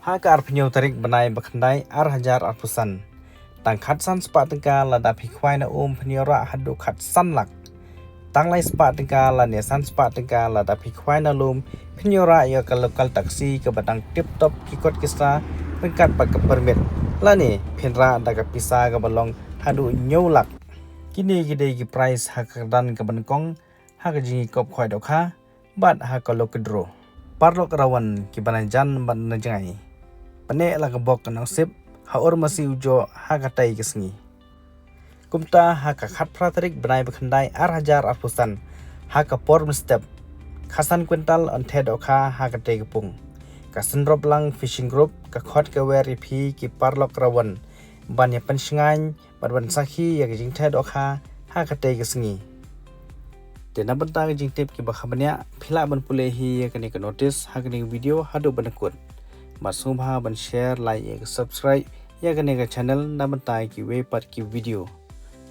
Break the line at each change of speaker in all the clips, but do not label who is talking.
Haka arpenyo tarik benai bakandai hajar arpusan. Tang khat san sepak tengka lada pikwai na penyora hadu khat san lak. Tang lai sepak tengka lada san sepak tengka lada pikwai na penyora ya kalokal taksi ke batang tip top kikot kisra pengkat pak permit. Lani penra daga pisa ke balong hadu nyolak. Kini gede gi price haka dan ke benkong haka jingi kop khoi dohkha bat haka lokedro. Parlok rawan ki banajan ban najangai. Panek la kebok kenang sip Ur Masi U Joh haka tai kesngi. Kumta haka khat pratarik benai bakandai hajar arpusan haka por step khasan kwintal onthe dohkha haka tai kepung. Ka Synroplang Fishing Group ka khot ka weri phi ki parlok rawan ban ya pensingan ban sakhi ya jingtheh dohkha haka tai kesngi. Tena benta jingteh ki bakhabanya phila ban pulehi ya kani ka notice haka ni video hadu banakut. Masubha ban share like ya subscribe ya kani ka channel na bantai ki we par ki video.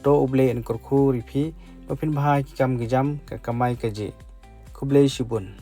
To uble en kurku ripi mapin baha ki kam gijam ka kamai ka je. Kuble shibun.